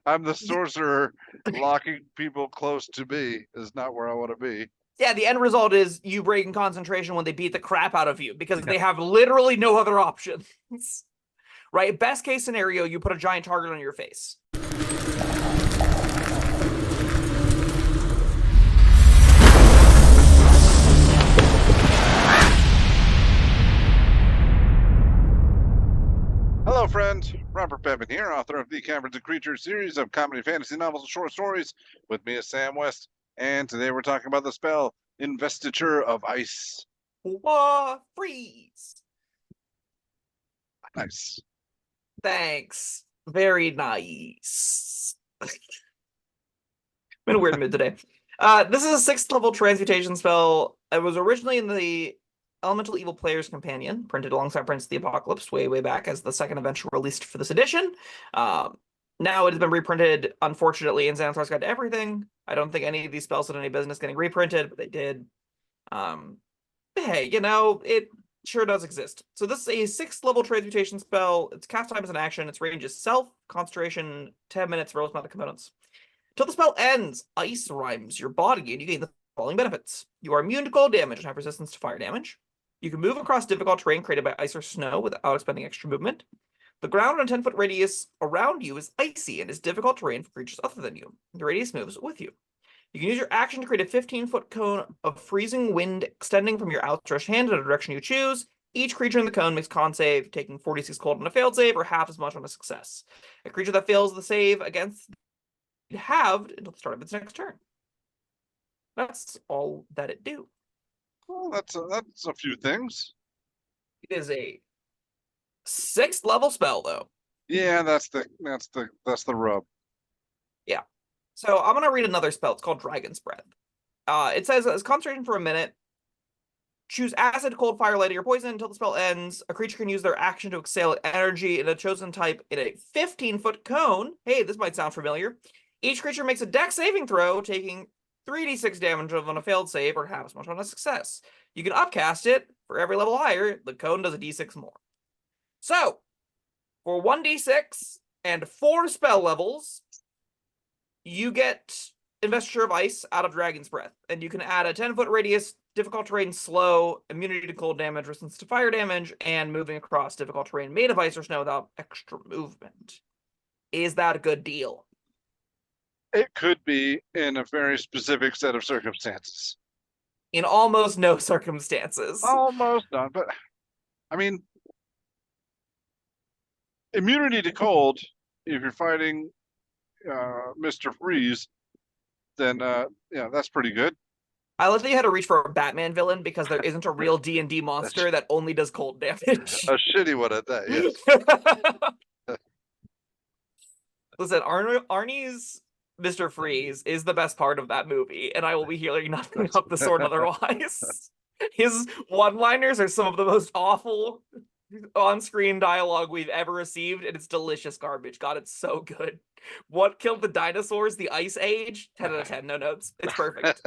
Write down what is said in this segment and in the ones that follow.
I'm the sorcerer. Locking people close to me is not where I want to be. Yeah, the end result is you break in concentration when they beat the crap out of you because they have literally no other options. Right? Best case scenario, you put a giant target on your face. Hello, friends. Robert Bevan here, author of the Caverns Creatures series of comedy, fantasy novels, and short stories. With me is Sam West, and today we're talking about the spell Investiture of Ice. Freeze. Nice. Thanks. Very nice. I'm in a weird mood today. This is a 6th level transmutation spell. It was originally in the Elemental Evil Player's Companion, printed alongside Prince of the Apocalypse way back as the second adventure released for this edition. Now it has been reprinted, unfortunately, in Xanathar's Guide to Everything. I don't think any of these spells had any business getting reprinted, but they did. Hey, it sure does exist. So this is a 6th level transmutation spell. Its cast time is an action. Its range is self, concentration, 10 minutes, rolls not components. Till the spell ends, ice rhymes your body and you gain the following benefits. You are immune to cold damage and have resistance to fire damage. You can move across difficult terrain created by ice or snow without expending extra movement. The ground on a 10-foot radius around you is icy and is difficult terrain for creatures other than you. The radius moves with you. You can use your action to create a 15-foot cone of freezing wind extending from your outstretched hand in a direction you choose. Each creature in the cone makes con save, taking 46 cold on a failed save or half as much on a success. A creature that fails the save against halved until the start of its next turn. That's all that it do. Well, that's a few things. It is a 6th level spell, though. Yeah, that's the rub. Yeah. So I'm gonna read another spell. It's called Dragon's Breath. It says as concentration for a minute. Choose acid, cold, fire, light, or poison until the spell ends. A creature can use their action to exhale energy in a chosen type in a 15-foot cone. Hey, this might sound familiar. Each creature makes a dex saving throw, taking 3d6 damage on a failed save or half as much on a success. You can upcast it. For every level higher, the cone does a d6 more. So, for 1d6 and 4 spell levels, you get Investiture of Ice out of Dragon's Breath, and you can add a 10-foot radius, difficult terrain slow, immunity to cold damage, resistance to fire damage, and moving across difficult terrain made of ice or snow without extra movement. Is that a good deal? It could be in a very specific set of circumstances. In almost no circumstances. Almost none, but I mean, immunity to cold, if you're fighting Mr. Freeze, then yeah, that's pretty good. I like that you had to reach for a Batman villain because there isn't a real D&D monster that only does cold damage. A shitty one at that, yes. Listen, Arnie's Mr. Freeze is the best part of that movie, and I will be healing nothing of the sort otherwise. His one-liners are some of the most awful on-screen dialogue we've ever received, and it's delicious garbage. God, it's so good. What killed the dinosaurs? The Ice Age? 10 out of 10, no notes. It's perfect.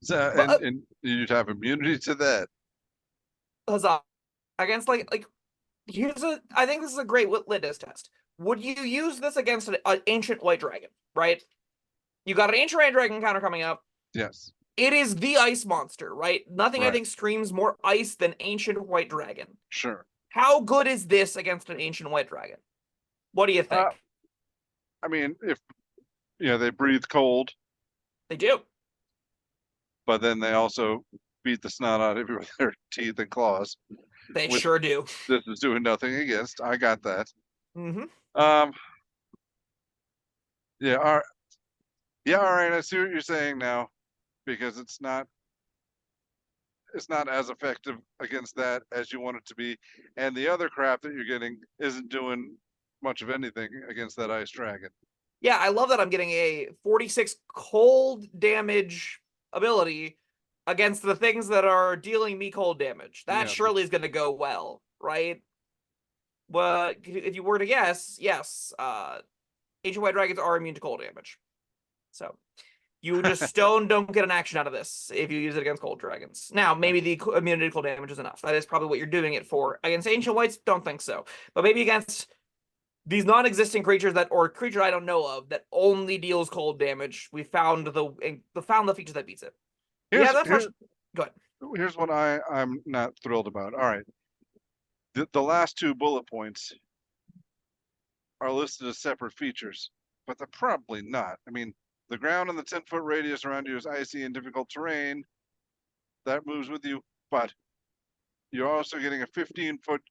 So, and you'd have immunity to that. Huzzah. Against, I think this is a great litmus test. Would you use this against an ancient white dragon, right? You got an ancient white dragon counter coming up. Yes. It is the ice monster, right? Nothing right. I think screams more ice than ancient white dragon. Sure. How good is this against an ancient white dragon? What do you think? I mean, if they breathe cold. They do. But then they also beat the snot out of you with their teeth and claws. They sure do. This is doing nothing against. I got that. Mm-hmm. Yeah. All right. Yeah. All right. I see what you're saying now, because it's not as effective against that as you want it to be, and the other crap that you're getting isn't doing much of anything against that ice dragon. Yeah, I love that I'm getting a 46 cold damage ability against the things that are dealing me cold damage. That surely is going to go well, right? Well, if you were to guess, yes, ancient white dragons are immune to cold damage. So You just stone don't get an action out of this if you use it against cold dragons. Now, maybe the immunity to cold damage is enough. That is probably what you're doing it for. Against ancient whites, don't think so. But maybe against these non-existing creatures or creature I don't know of that only deals cold damage, we found the feature that beats it. Here's, That's here's, go ahead. Here's what I'm not thrilled about. All right. The last 2 bullet points are listed as separate features, but they're probably not. I mean, the ground and the 10-foot radius around you is icy and difficult terrain. That moves with you, but you're also getting a 15-foot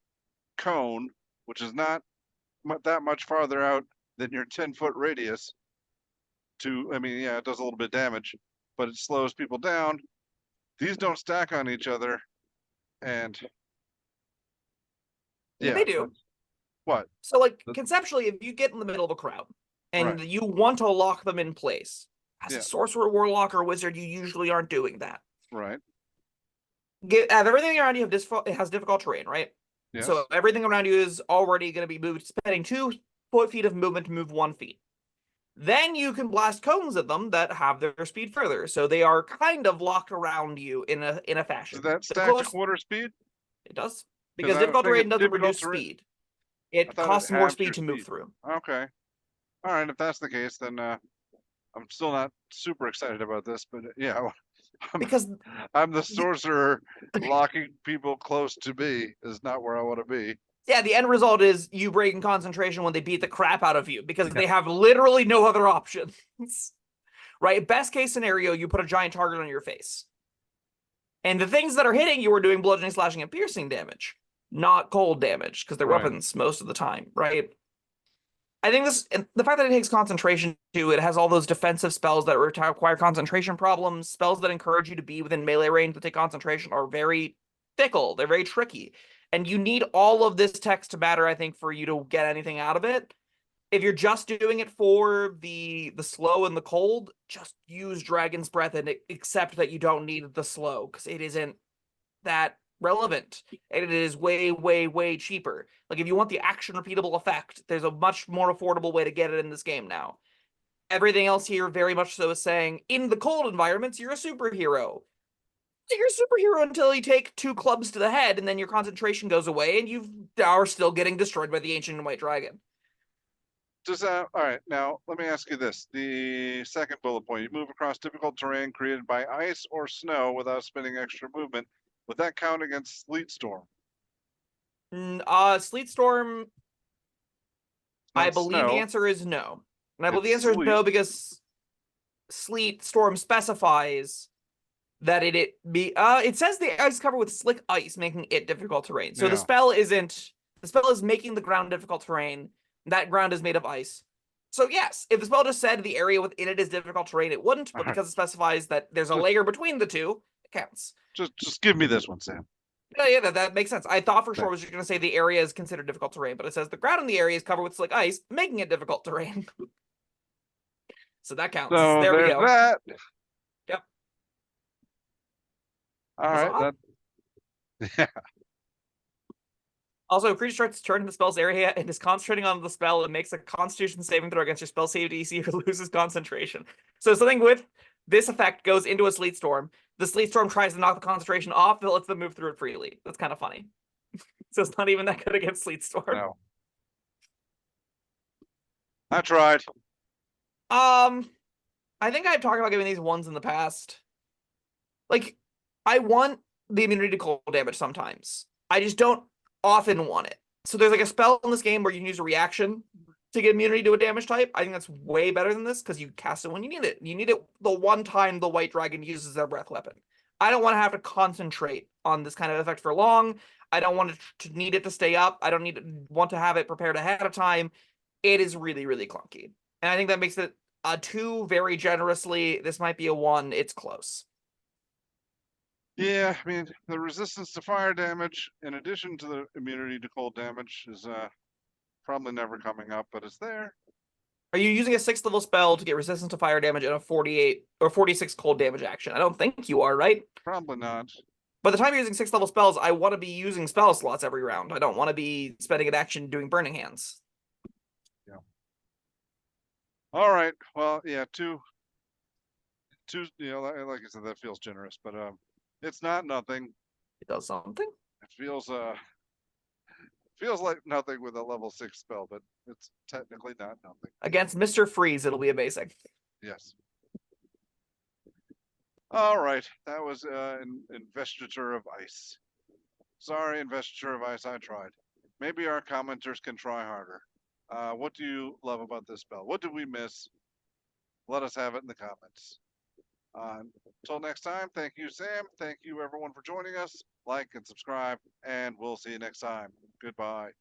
cone, which is not that much farther out than your 10-foot radius. I mean, yeah, it does a little bit of damage, but it slows people down. These don't stack on each other, and yeah, they do. What? So, like, conceptually, if you get in the middle of a crowd and Right. you want to lock them in place, as Yeah. a sorcerer, warlock, or wizard, you usually aren't doing that. Right. Have everything around you it has difficult terrain, right? Yes. So everything around you is already going to be moved, spending 2 feet of movement to move 1 feet. Then you can blast cones at them that have their speed further, so they are kind of locked around you in a fashion. Does that stack to quarter speed? It does, because difficult terrain doesn't reduce terrain... speed. It costs more speed to move through. Okay. All right. If that's the case, then I'm still not super excited about this, but yeah. Because I'm the sorcerer, locking people close to me is not where I want to be. Yeah, the end result is you break in concentration when they beat the crap out of you because they have literally no other options. Right? Best case scenario, you put a giant target on your face. And the things that are hitting you are doing bludgeoning, slashing, and piercing damage, not cold damage, because they're weapons most of the time, right? I think the fact that it takes concentration too, it has all those defensive spells that require concentration problems, spells that encourage you to be within melee range that take concentration are very fickle, they're very tricky. And you need all of this text to matter, I think, for you to get anything out of it. If you're just doing it for the slow and the cold, just use Dragon's Breath and accept that you don't need the slow, because it isn't that relevant. And it is way, way, way cheaper. Like, if you want the action repeatable effect, there's a much more affordable way to get it in this game now. Everything else here very much so is saying, in the cold environments, you're a superhero. You're a superhero until you take 2 clubs to the head, and then your concentration goes away, and you are still getting destroyed by the Ancient White Dragon. All right, now let me ask you this. The second bullet point, you move across difficult terrain created by ice or snow without spending extra movement. Would that count against Sleet Storm? Sleet Storm, I believe the answer is no. And I believe the answer is no because Sleet Storm specifies that it says the ice is covered with slick ice, making it difficult terrain. So the spell is making the ground difficult terrain. That ground is made of ice. So yes, if the spell just said the area within it is difficult terrain, it wouldn't, but because it specifies that there's a layer between the two, it counts. Just give me this one, Sam. Yeah, that makes sense. I thought for sure was going to say the area is considered difficult terrain, but it says the ground in the area is covered with slick ice, making it difficult terrain. So that counts. So there we go. That. Yep. All right. Yeah. Also, a creature starts to turn into the spell's area and is concentrating on the spell and makes a Constitution saving throw against your spell save DC or loses concentration. So something with this effect goes into a Sleet Storm. The Sleet Storm tries to knock the concentration off, but lets them move through it freely. That's kind of funny. So it's not even that good against Sleet Storm. No. I tried. I think I've talked about giving these ones in the past. Like, I want the immunity to cold damage sometimes. I just don't often want it. So there's like a spell in this game where you can use a reaction to get immunity to a damage type. I think that's way better than this because you cast it when you need it. You need it the one time the white dragon uses their breath weapon. I don't want to have to concentrate on this kind of effect for long. I don't want to need it to stay up. I don't want to have it prepared ahead of time. It is really, really clunky. And I think that makes it a 2 very generously. This might be a 1. It's close. Yeah, I mean, the resistance to fire damage, in addition to the immunity to cold damage, is probably never coming up, but it's there. Are you using a 6th level spell to get resistance to fire damage and a 48 or 46 cold damage action? I don't think you are, right? Probably not. By the time you're using 6th level spells, I want to be using spell slots every round. I don't want to be spending an action doing burning hands. Yeah. All right. Well, yeah, 2. two, like I said, that feels generous, but it's not nothing. It does something. It feels like nothing with a level 6 spell, but it's technically not nothing. Against Mr. Freeze, it'll be amazing. Yes. All right, that was Investiture of Ice. Sorry, Investiture of Ice, I tried. Maybe our commenters can try harder. What do you love about this spell? What did we miss? Let us have it in the comments. Until next time, thank you, Sam. Thank you, everyone, for joining us. Like and subscribe, and we'll see you next time. Goodbye.